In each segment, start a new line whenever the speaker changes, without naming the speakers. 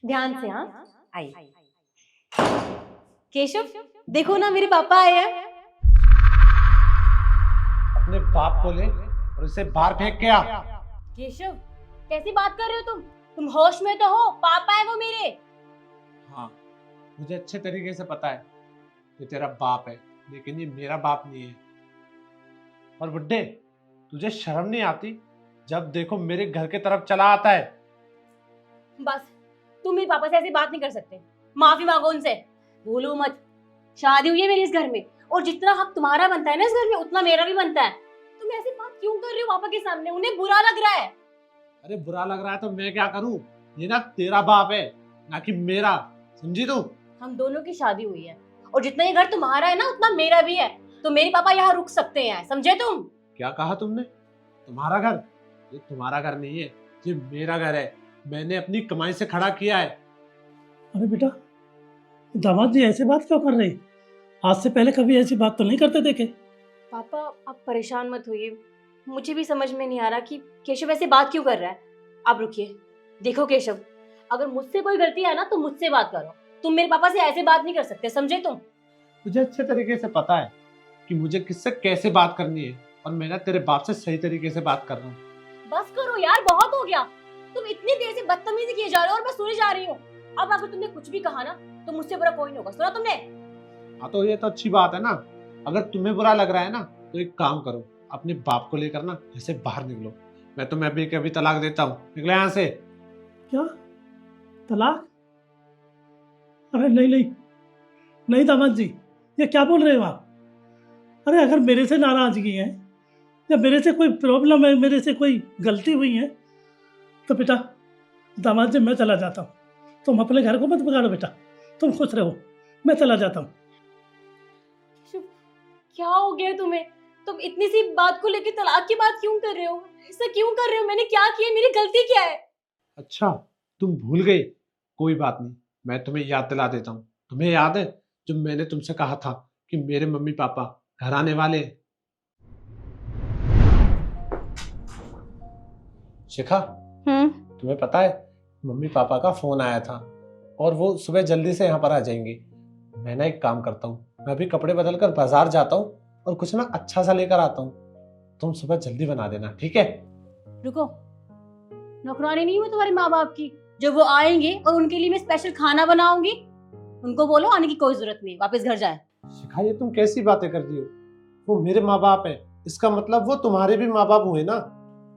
ध्यान से। हाँ, आई। केशव, देखो ना मेरे पापा आए हैं।
अपने बाप को ले और इसे बाहर फेंक के आ।
केशव, कैसी बात कर रहे हो तुम होश में तो हो? पापा है वो मेरे।
हाँ, मुझे अच्छे तरीके से पता है ये तेरा बाप है, लेकिन ये मेरा बाप नहीं है। और बुड्ढे, तुझे शर्म नहीं आती? जब देखो मेरे घर के तरफ चला आता है।
बस, तुम मेरे पापा से ऐसी बात नहीं कर सकते। माफी मांगो उनसे। भूलो मत, शादी हुई है मेरी इस घर में, और जितना हक तुम्हारा बनता है ना इस घर में, उतना मेरा भी बनता है। तुम ऐसी बात क्यों कर रहे हो पापा के सामने? उन्हें बुरा लग रहा है।
अरे बुरा लग रहा है तो मैं क्या करूं? ये ना तेरा बाप है, ना कि मेरा। समझी तू?
हम दोनों की शादी हुई है, और जितना ये घर तुम्हारा है ना, उतना मेरा भी है। तो मेरे पापा यहाँ रुक सकते हैं, समझे तुम?
क्या कहा तुमने? तुम्हारा घर? ये तुम्हारा घर नहीं है, ये मेरा घर है। मैंने अपनी कमाई से खड़ा किया है।
अरे बेटा, दामाद जी ऐसे बात क्यों कर रहे? आज से पहले कभी ऐसी बात तो नहीं करते देखे।
पापा, आप परेशान मत होइए। मुझे भी समझ में नहीं आ रहा कि केशव ऐसे बात क्यों कर रहा है। आप रुकिए। देखो केशव, अगर मुझसे कोई गलती है ना तो मुझसे बात करो। तुम मेरे पापा से ऐसे बात नहीं कर सकते, समझे तुम?
मुझे अच्छे तरीके से पता है कि मुझे किससे कैसे बात करनी है, और मैं ना तेरे बाप से सही तरीके से बात कर रहा हूँ।
बस करो यार, बहुत हो गया। तुम इतनी देर से बदतमीजी किए जा रहे हो और मैं सुने जा रही हूँ। अब अगर तुमने कुछ भी कहा ना तो मुझसे बुरा कोई नहीं होगा। सुना तुमने?
हाँ, तो ये तो अच्छी बात है ना। अगर तुम्हें बुरा लग रहा है ना तो एक काम करो, अपने बाप को लेकर ना ऐसे बाहर निकलो। मैं तुम्हें अभी के अभी तलाक देता हूँ। निकले यहाँ से।
क्या? तलाक? अरे नहीं नहीं, नहीं दामाद जी, ये क्या बोल रहे हो आप? अरे अगर मेरे से नाराजगी है या मेरे से कोई प्रॉब्लम है, मेरे से कोई गलती हुई है, तो बेटा दामाद जी मैं चला जाता हूँ। तुम अपने घर को मत बिगाड़ो बेटा, तुम खुश रहो, मैं चला जाता हूँ।
क्या हो गया तुम्हें? तुम इतनी सी बात को लेकर तलाक की बात क्यों कर रहे हो? ऐसा क्यों कर रहे हो? मैंने क्या किया? मेरी गलती क्या है?
अच्छा, तुम भूल गए? कोई बात नहीं, मैं तुम्हें याद दिला देता हूँ। तुम्हें याद है जब मैंने तुमसे कहा था कि मेरे मम्मी पापा घर आने वाले हैं? शिखा, तुम्हें पता है मम्मी पापा का फोन आया था और वो सुबह जल्दी से यहाँ पर आ जाएंगे। मैं ना एक काम करता हूँ, मैं अभी कपड़े बदल कर बाजार जाता हूँ और कुछ ना अच्छा सा लेकर आता हूँ। तुम सुबह जल्दी बना देना, ठीक है?
रुको, नौकरानी नहीं हूँ तुम्हारे माँ बाप की जो वो आएंगे और उनके लिए मैं स्पेशल खाना बनाऊंगी? उनको बोलो आने की कोई जरूरत नहीं, वापस घर जाए।
शिखा, ये तुम कैसी बातें कर रही हो? वो मेरे माँ बाप है, इसका मतलब वो तुम्हारे भी माँ बाप हुए ना।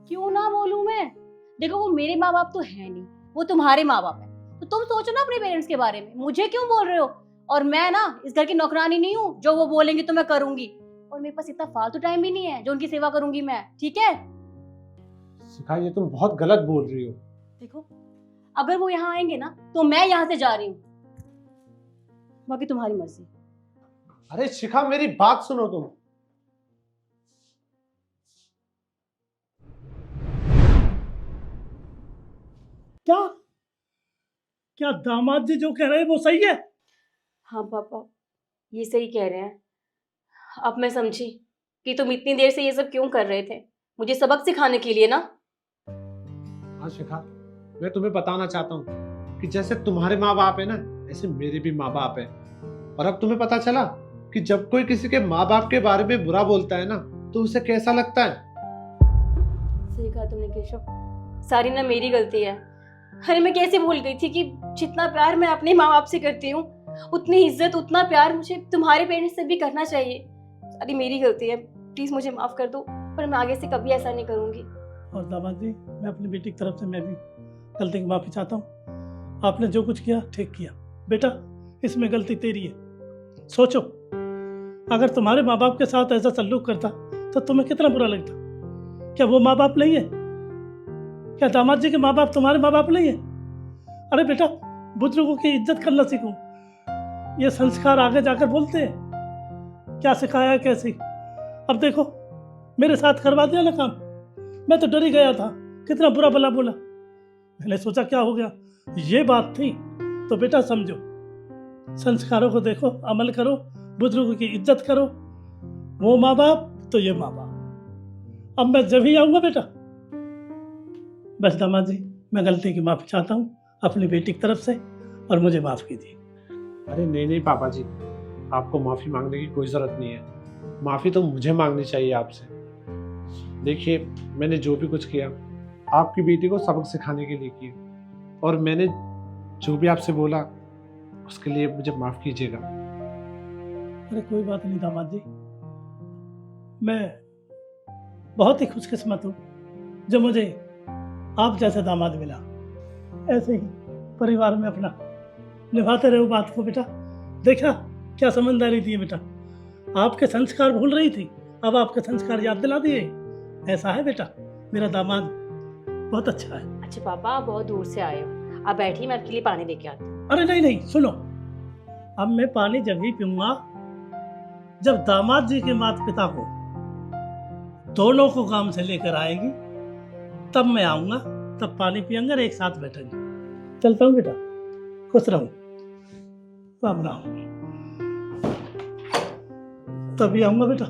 क्यों ना बोलूं मैं? देखो, वो मेरे माँ बाप तो है नहीं, वो तुम्हारे माँ बाप है। तो तुम सोचो ना अपने पेरेंट्स के बारे में। मुझे क्यों बोल रहे हो? और मैं ना इस घर की नौकरानी नहीं हूँ जो वो बोलेंगे तो मैं करूंगी। और मेरे पास इतना फालतू टाइम भी नहीं है जो उनकी सेवा करूंगी मैं, ठीक है?
शिखा, ये तुम बहुत गलत बोल रही हो।
देखो, अगर वो यहाँ आएंगे ना तो मैं यहाँ से जा रही हूँ, बाकी तुम्हारी मर्जी।
अरे शिखा, मेरी बात सुनो तुम।
क्या? क्या दामाद जी जो कह रहे हैं वो सही है?
हाँ पापा, ये सही कह रहे हैं। अब मैं समझी कि तुम इतनी देर से ये सब क्यों कर रहे थे, मुझे सबक सिखाने के लिए ना।
हाँ शिखा, मैं तुम्हें बताना चाहता हूँ कि जैसे तुम्हारे माँ बाप है ना, ऐसे मेरे भी माँ बाप है। और अब तुम्हें पता चला कि जब कोई किसी के माँ बाप के बारे में बुरा बोलता है ना तो उसे कैसा लगता है।
सही कहा तुमने केशव, सारी ना मेरी गलती है। अरे मैं कैसे भूल गई थी कि जितना प्यार मैं अपने माँ बाप से करती हूँ, उतनी इज्जत उतना प्यार मुझे तुम्हारे पेरेंट्स से भी करना चाहिए। सारी मेरी गलती है, प्लीज मुझे माफ कर दो, पर मैं आगे से कभी ऐसा नहीं करूंगी।
और दामाद जी, मैं अपनी बेटी की तरफ से मैं भी गलती की माफ़ी चाहता हूँ। आपने जो कुछ किया ठीक किया बेटा, इसमें गलती तेरी है। सोचो, अगर तुम्हारे माँ बाप के साथ ऐसा सलूक करता तो तुम्हें कितना बुरा लगता। क्या वो माँ बाप नहीं है? क्या दामाद जी के माँ बाप तुम्हारे माँ बाप नहीं है? अरे बेटा, बुजुर्गों की इज्जत करना सीखो, ये संस्कार आगे जाकर बोलते हैं। क्या सिखाया है कैसी? अब देखो, मेरे साथ करवा दिया ना काम। मैं तो डर ही गया था, कितना बुरा भला बोला। मैंने सोचा क्या हो गया, ये बात थी। तो बेटा समझो, संस्कारों को देखो, अमल करो, बुजुर्गों की इज्जत करो। वो माँ बाप तो ये माँ बाप। अब मैं जब ही आऊँगा बेटा। बस दामाद जी, मैं गलती की माफ़ी चाहता हूँ, अपनी बेटी की तरफ से और मुझे माफ़ कीजिए।
अरे नहीं नहीं पापा जी, आपको माफ़ी मांगने की कोई ज़रूरत नहीं है। माफ़ी तो मुझे मांगनी चाहिए आपसे। देखिए, मैंने जो भी कुछ किया आपकी बेटी को सबक सिखाने के लिए किया, और मैंने जो भी आपसे बोला उसके लिए मुझे माफ़ कीजिएगा।
अरे कोई बात नहीं दामाद जी, मैं बहुत ही खुशकिस्मत हूँ जो मुझे आप जैसा दामाद मिला। ऐसे ही परिवार में अपना निभाते रहो बात को बेटा। देखा क्या समझदारी थी बेटा, आपके संस्कार भूल रही थी, अब आपके संस्कार याद दिला दिए। ऐसा है बेटा, मेरा दामाद बहुत अच्छा है।
अच्छा पापा, आप बहुत दूर से आए हो, आप बैठिए, मैं आपके लिए पानी लेके आती हूँ।
अरे नहीं नहीं सुनो, अब मैं पानी जब ही पीऊंगा जब दामाद जी के माता पिता को दोनों को काम से लेकर आएगी, तब मैं आऊंगा, तब पानी पियेंगे और एक साथ बैठेंगे। चलता हूँ बेटा, खुश रहो, राम राम। तभी आऊंगा बेटा।